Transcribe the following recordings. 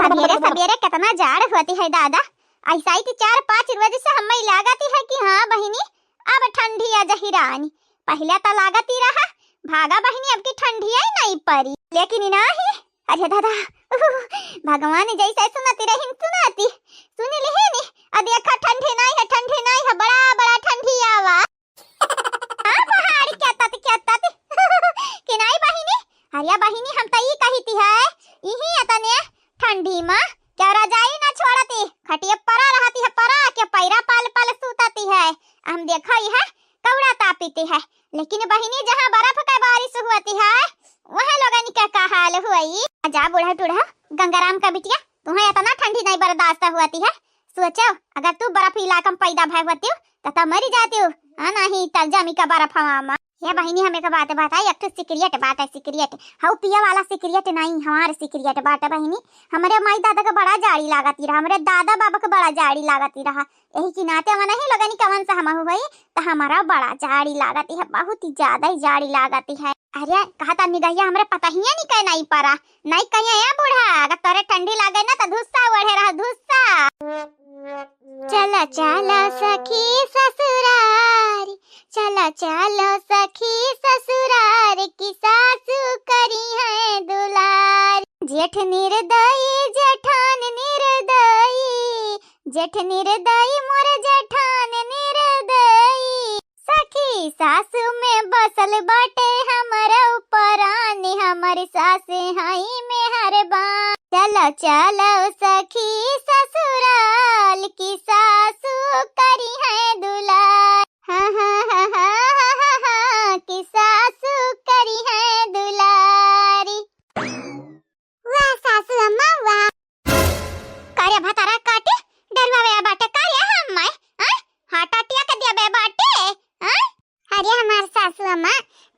सवेरे सवेरे कितना जाड़ होती है दादा। ऐसा ही 4-5 रोज से हमें लागती है कि हाँ बहिनी अब ठंडी आ जही रानी। पहले तो लागती रहा भागा बहिनी अब की ठंडी ही नहीं पड़ी, लेकिन नहीं। अरे दादा भगवान जैसे सुनाती रही सुनाती सुनी ली नी। अब देखा ठंडी नहीं है बड़ा बड़ा ठंडी आवा। हां पहाड़ी क्या तात कि नहीं बहिनी। अरे बहिनी हम तो ये कहती है यही अतने ठंडी में क्या रजाई ना छोड़ती खटिया परा रहती है परा के पैरा पाल पाल सूताती है। हम देखा ही है कौड़ा तापीती है, लेकिन बहिनी जहाँ बर्फ का बारिश होती है वहाँ लोगन का हाल हुई। जा बूढ़ा टूढ़ा गंगाराम का बिटिया तुम्हें इतना ठंडी नहीं बर्दाश्त होती है। सोचो अगर तू बर्फ इलाका में पैदा भय होती तो मरी जाती हो। नहीं तलजमी का बर्फ हवा। ये बहिनी हमें का बात बताई एक तो सिकरियट बात है सिकरियट हाउ पिया वाला सिकरियट नहीं हमारे सिकरियट बात है बहिनी। हमारे माई दादा का बड़ा जाड़ी लागती रहा, हमारे दादा बाबा का बड़ा जाड़ी लागती रहा, यही की नाते हम नहीं लगनी कवन से हम हुई तो हमारा बड़ा जाड़ी लागती है, बहुत ही ज्यादा ही जाड़ी लागती है। अरे कहा था निगहिया हमरे पता ही नहीं कह नहीं पड़ा नहीं कहिए या बूढ़ा अगर तोरे ठंडी लागे ना तो धुस्सा ओढ़े रहा धुस्सा। चला चला सखी ससुरार चला चलो सखी ससुरार की सासू करी है दुलार। जेठ निर्दयी जेठान निर्दयी जेठ निर्दयी मोर जेठान निर्दयी। सखी सासू में बसल बाटे हमारा ऊपरानी हमारी सासे हाई में हर बान। चलो चलो सखी ससुराल की सासू करी है दुलार। की सासू करी है दुलारी। वाह सासू अम्मा वाह। कार्य भतारा काटे डरवा वे बाटे कार्य हम मैं हाटा टिया के दिया बे बाटे। अरे हमार सासू अम्मा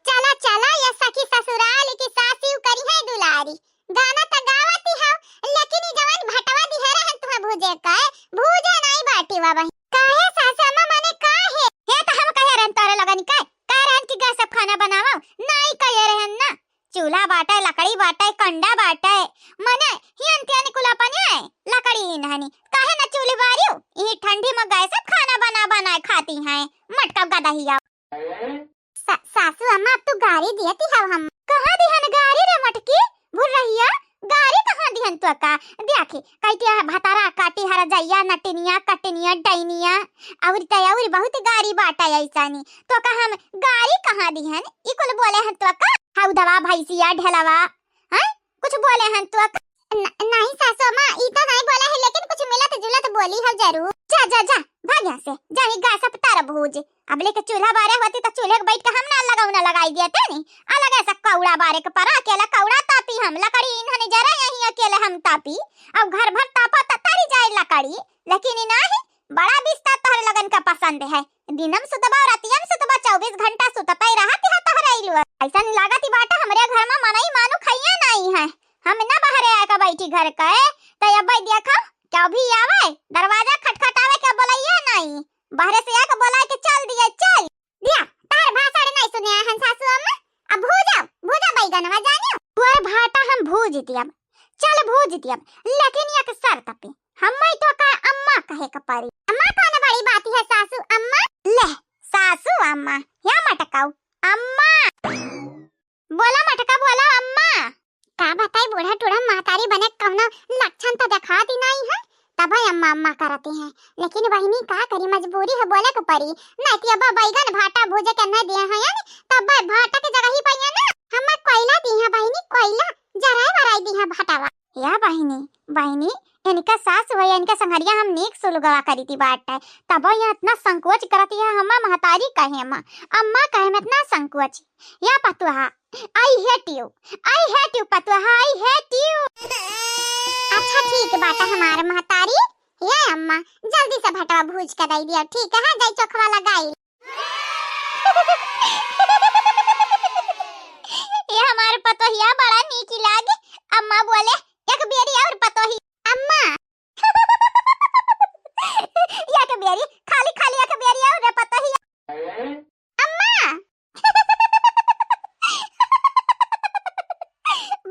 चला चला ये सखी ससुराल की सासू करी है दुलारी। गाना तो गावती हो लेकिन ई जवान भटवा दिहरा है तुम्हें भूजे का भूजे नहीं बाटी बाबा काहे सासू अम्मा माने काहे हे तो हम कहे रहन तोरे लगन का रहन की गैस खाना बनावा नहीं कहे रहन ना। चूल्हा बाटे लकड़ी बाटे कंडा बाटे मने हियन त्यानी कुला पने लकड़ी इनहनी काहे ना चूल्हे बारियो ई ठंडी में गैस खाना बना खाती हैं मटका गदहिया। सासू अम्मा अब तू गाड़ी दियती है हम कहां दिहन गाड़ी रे मटकी भूल रहिया गाड़ी कहां दिहन तो का देखे काइटिया भतारा काटी हरा जाइया नटनिया कटनिया डैनिया और तयाउरी बहुत गाड़ी बाटा ऐसानी तो का हम गाड़ी कहां दिहन ई कुल बोले हन तो का हाउ दवा भैसिया ढेलावा हैं कुछ बोले हन तो नहीं सासू अम्मा ई तो नहीं बोला है लेकिन कुछ मिलत जुलत बोली है जरूर। जा जा जा भाग यहां से जाही गास अब तारा भूज अब लेके चूल्हा बारे होती तो चूल्हे के बैठ के हम ना लगाउना लगाई देते नहीं अलग ऐसा कौड़ा बारे के पर अकेला कौड़ा तापी हम लकड़ी इन्होंने जरा यहीं अकेले हम तापी अब घर भर तापा तारी जाए लकड़ी लेकिन नहीं बड़ा बिस्तर तोहरे लगन का पसंद है। दिनम सुतबा और रातियम सुतबा 24 घंटा सुतता ही रहती है तोहरे इलु ऐसा नहीं लागती बाटा हमरे घर में मनई मानु खइया नहीं है हम ना बाहर आया का बैठी घर का तो अब देखा क्या भी आवे दरवाजा खटखटावे के बोलैया नहीं बाहर से आके बोला के चल दिया तार भाषा नहीं सुने हन सासू अम्मा अब भूजा बैगनवा जानियो तोर भाटा हम भूज दियब चल भूज दियब लेकिन एक शर्त पे हम्मई तो का अम्मा कहे का परी। अम्मा कौन बड़ी बात है सासू अम्मा ले सासू अम्मा या मटकाऊ अम्मा बोला मटका बोला अम्मा का बताई बूढ़ा टूढ़ा महतारी बने कौनो लक्षण तो दिखाती नहीं है तब अम्मा अम्मा करती हैं लेकिन बहिनी का करी मजबूरी है बोले को परी नहीं कि अब बैगन भाटा भूजे के न दिया है यानी तब भाटा के जगह ही पइया ना हम कोयला दी है बहिनी कोयला जराई भराई दी है भाटावा या बहिनी इनका सास हुआ इनका संघरिया हम नेक सुलगवा करी थी बाट तब ये इतना संकोच करती है हम महतारी कहे अम्मा कहे में इतना संकोच या पतुहा आई हेट यू पतुहा आई हेट यू। अच्छा ठीक बाटा हमारे महतारी ये अम्मा जल्दी से भटवा भूज कर दई दिया ठीक है जाई चोखवा लगाई। ये हमारे पतोहिया बड़ा नीक लागे अम्मा बोले एक बेरी और पतोही अम्मा एक बेरी खाली एक बेरी और पतोही अम्मा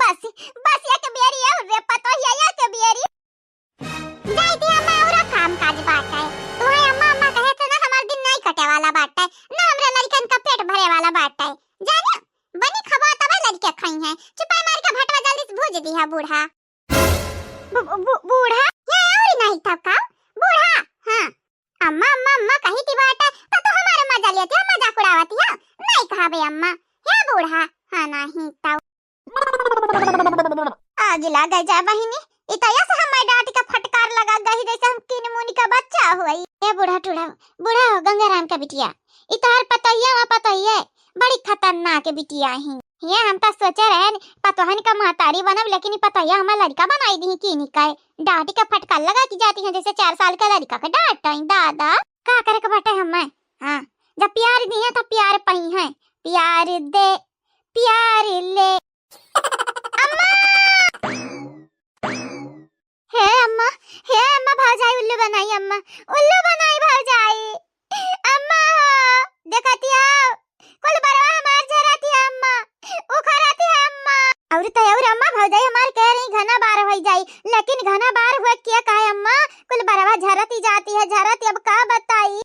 बस एक बेरी और पतोही एक बेरी भूज दिया बूढ़ा। बूढ़ा ये और नहीं था का बूढ़ा। हां अम्मा अम्मा अम्मा कही थी बात तो हमारे मजा लेती है, मजाक उड़ावती है। नहीं कहा बे अम्मा हे बूढ़ा। हां नहीं तो आगे लगा जा बहिनी इतया से हमारे डांट का फटकार लगा गई जैसे हम तीन मुनी का बच्चा हुई। ये बूढ़ा टूढ़ा बूढ़ा हो गंगाराम का बिटिया इतहर पता ही है बड़ी खतरनाक बिटिया ही। ये हम तो सोचे रहे पतोहन का महतारी बनब लेकिन पता है हमारा लड़का बनाई दी की निकाय डांट का फटकार लगा की जाती है जैसे 4 साल का लड़का का डांट दादा का करे के बटे हम। हां जब प्यार दी है तो प्यार पई है प्यार दे प्यार ले। हे अम्मा भौजाई उल्लू बनाई भौजाई अम्मा देखती आओ कुल बरवा हमार जराती है अम्मा उखराती है अम्मा और तो और अम्मा भौजाई हमार कह रही घना बार हो जाई लेकिन घना बार हुआ क्या कहे अम्मा कुल बरवा झरती जाती है झरती अब का बताई।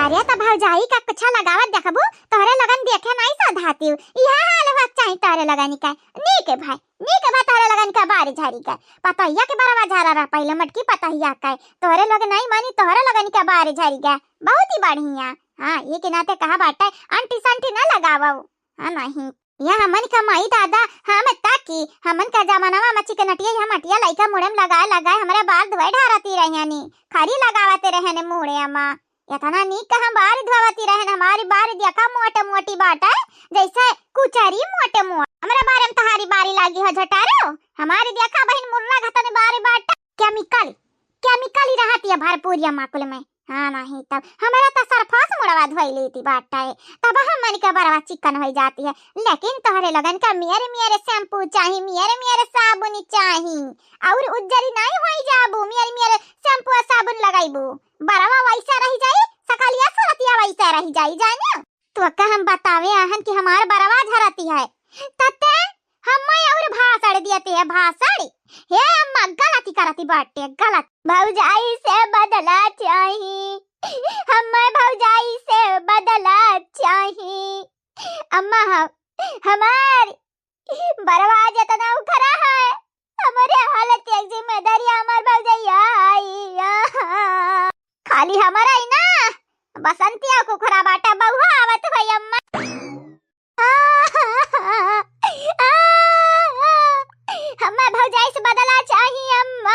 अरे तो भौजाई का कुछ लगावत देखबू तोरे लगन देखे नहीं साधाती यह हाल हो चाहे तोरे लगन का नीक है भाई नीक है तोरे लगन का बारी झारी का पतैया के बरवा झारा रहा पहले मटकी पतैया का तोरे लग नहीं मानी तोरे लगन का बारी झारी का बहुत ही बढ़िया। हां ये के नाते कहा बाटे आंटी संटी ना लगावो। हां नहीं या हमन का माई दादा हम ताकी हमन का जमाना में मच्छी के नटिया हम मटिया लइका मुड़म लगाए हमरा बाल धोए ढारती रहनी खरी लगावते रहने मुड़े अम्मा इतना नीक का हम बार धोवती रहन हमारी बार देखा मोटे मोटी बात है जैसे कुचरी मोटे मोट हमरा बारे में तहारी बारी लागी हो झटारो हमारी देखा बहन मुर्रा घतन बारी बाट केमिकल ही रहती है भरपूर माकुल में। हां नहीं तब हमारा तो सरफास मुड़वा धोई लेती बाटा है तब हमन का बरवा चिकन हो जाती है लेकिन तोहरे लगन का मेरे शैम्पू चाहिए मेरे साबुन चाहिए और उज्जरी नहीं होई जाबू मेरे शैम्पू और साबुन लगाइबू बरवा वैसा रह जाई सकलिया सरतिया वैसा रह जाई जाने तो का हम बतावे आहन कि हमार बरवा झरती है तते हम और भाषण देते है भाषण हे अम्मा गलती करती बाटे गलत भौजाई से बदला चाहिए हम भौजाई से बदला चाहिए अम्मा हमार बरवा जतना उखरा है हमारे हालत एक जिम्मेदारी हमार भौजाई आई खाली हमारा ही ना बसंतिया को खरा बाटा बहु आवत है अम्मा हम्मा भौजाई से बदला चाहिए अम्मा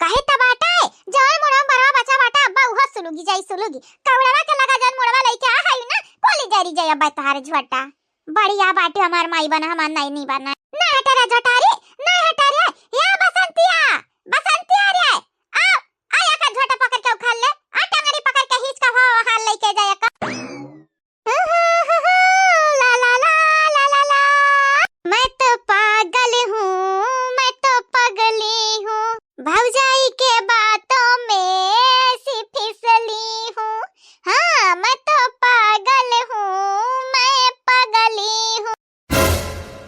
काहे तबाटा है जान मोड़ा बरवा बचा बाटा अब्बा उहा सुलुगी कवड़वा के लगा जान मोड़वा लइके आ हाई ना कोली जारी जाय अब्बा तहार झोटा बढ़िया बाटे हमार माई बना हमार नहीं बना ना हटारे झटारी ना हटारे या बसंतिया रे आ आया का झोटा पकड़ के उखाड़ ले आ टंगरी पकड़ के हिच का हाल लेके जाय का ला ला ला ला ला ला मैं तो पागल पगली हूँ भौजाई के बातों में सी फिसली हूँ। हाँ मैं तो पागल हूँ मैं पगली हूँ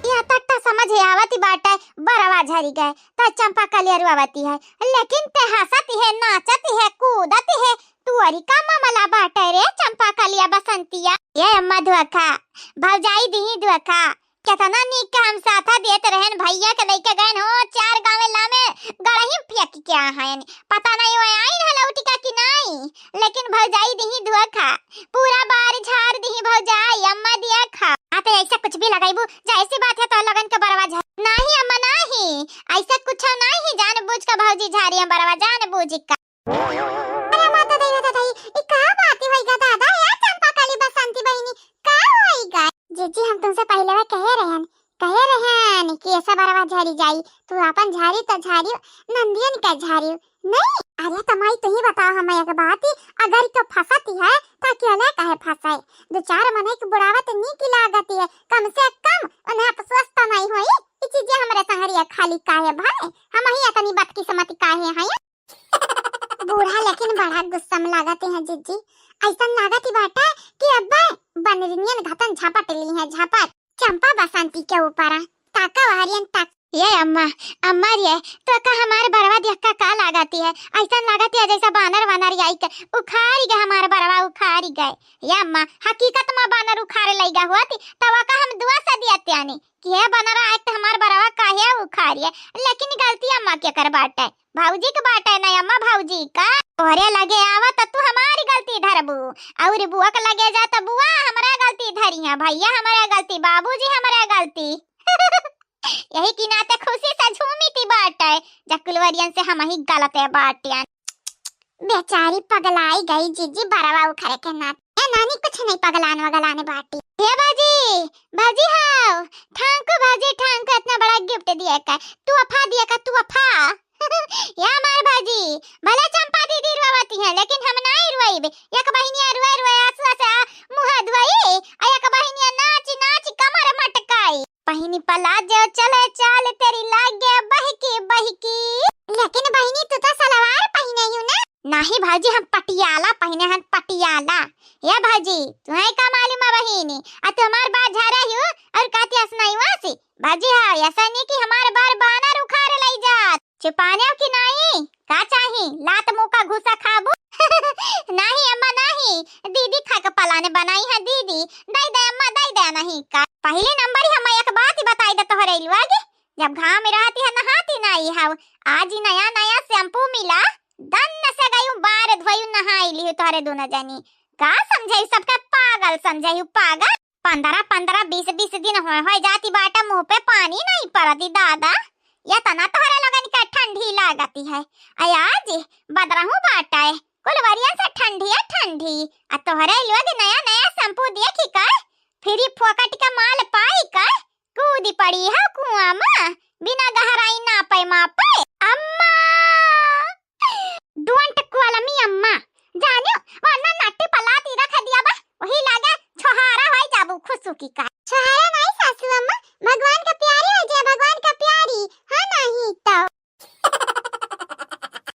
यह तक तो समझ आवती बाटा बरवा झरी गए तो चंपा कलियर आवती है लेकिन ते हंसती है नाचती है कूदती है तुअरी का मामला बाटे रे चंपा कलिया बसंतिया ये अम्मा दुआखा भौजाई दी दुआखा कितना नीक का हम साथा देते रहन भैया के लेके गए हो 4 गांव लामे गड़ही फेंक के आहन पता नहीं होए आई न लौटी का कि नहीं लेकिन भौजाई दी दुआखा पूरा बार झाड़ दी भौजाई अम्मा दिया खा आते ऐसा कुछ भी लगाइबू जैसी बात है तो लगन के बरवा झा नहीं अम्मा नहीं ऐसा कुछ नहीं जानबूझ का भौजी झाड़ी हम बरवा जानबूझ का अरे माता दई ई का बात होईगा दादा या चंपा काली बसंती बहिनी का होईगा जीजी हम तुमसे पहले वे कहे रहन कि ऐसा बरवा झाड़ी जाई तू अपन झाड़ी तो झाड़ी नंदियन का झाड़ी नहीं अरे तमाई तू ही बताओ हमें एक बात अगर तो फंसती है ताकि अलग काहे फंसाए 2-4 महीने की बुढ़ावत नहीं की लागती है कम से कम उन्हें अफसोस तो नहीं होई ई चीजें हमरे संगरिया खाली काहे भाई हम ही इतनी बदकिस्मती काहे हैं बूढ़ा लेकिन बड़ा गुस्सा में लागते हैं जीजी ऐसा लागती बाटा कि अब्बा बनरिनियन घतन झपट ली है झपट चंपा बसंती के ऊपर ताका वारियन तक ये अम्मा रे तो का हमारे बरवा देख का लागती है ऐसा लागती है जैसा बानर आई के उखाड़ी गए हमारे बरवा उखाड़ी गए ये अम्मा हकीकत में बानर उखाड़े लईगा हुआ थी तवा का हम दुआ सा दिया त्यानी कि ये बानर आए तो हमारे है उखाड़िए, लेकिन गलती अम्मा के कर बाटे, भाऊजी के बाटे नहीं अम्मा भाऊजी का। तोहरे लगे आवा त तू हमारी गलती धरबू, और बुआ के लगे जा त बुआ हमरा गलती धरिया, भैया हमरा गलती, बाबूजी हमरा गलती। यही की नाते खुशी से झूमी थी बाटे, जकुलवरियन से हम ही गलत है बाटे। बेचारी पगलाई गई जीजी बरवा उखरे के नाते। नानी कुछ नहीं पगलान वगलाने बाटी। हे बाजी, बाजी हाउ, ठांको बाजी ठांको इतना बड़ा गिफ्ट दिया का, तू अफा दिया का, तू अफा। या मार बाजी, भले चंपा दीदी रोवती है, लेकिन हम नहीं रोइबे। एक बहिनिया रोए रोए आंसू से मुंह धोई, आ एक बहिनिया नाची नाची कमर मटकाई। बहिनी पला जो चले चाल तेरी लागे बहकी बहकी। लेकिन बहिनी तू तो सलवार पहने हूं ना? नहीं भाजी हम पटियाला पहने हैं, पटियाला। या भाजी तुम्हें का मालूम है बहिनी, आ तुम्हार बात झा रही हो और काती हंसनाई वासी। भाजी हाँ ऐसा नहीं कि हमारे बार बानर उखाड़ लई जात, छुपाने की नहीं का चाही लात मुंह का घुसा खाबू। नहीं अम्मा नहीं, दीदी खा के पलाने बनाई है दीदी, दई दे अम्मा दई दे। नहीं का पहले नंबर ही हम एक बात ही बताई दे तोहरे लुआगे, जब घाम में रहती है नहाती नहीं है, आज ही नया नया शैम्पू मिला, दन से गई बार धोई नहाई ली तोहरे दोनों जनी। का समझाई सबका पागल समझाई पागल। 15-20 दिन हो जाती बाटा मुंह पे पानी नहीं पड़ती दादा, या तना तोहरे लोगन का ठंडी लागती है। आज बदरहू बाटा है कुलवरिया से ठंडी है ठंडी, आ तोहरे लोग नया नया शैम्पू देखी का फ्री फोकट का माल पाई का कूदी पड़ी है कुआं में बिना गहराई ना पे मापे। अम्मा डोंट कॉल मी अम्मा, जानियो वरना नट्टी पलाती रख दिया बा, वही लागे छोहारा होई जाबू खुशुकी का। छोहारा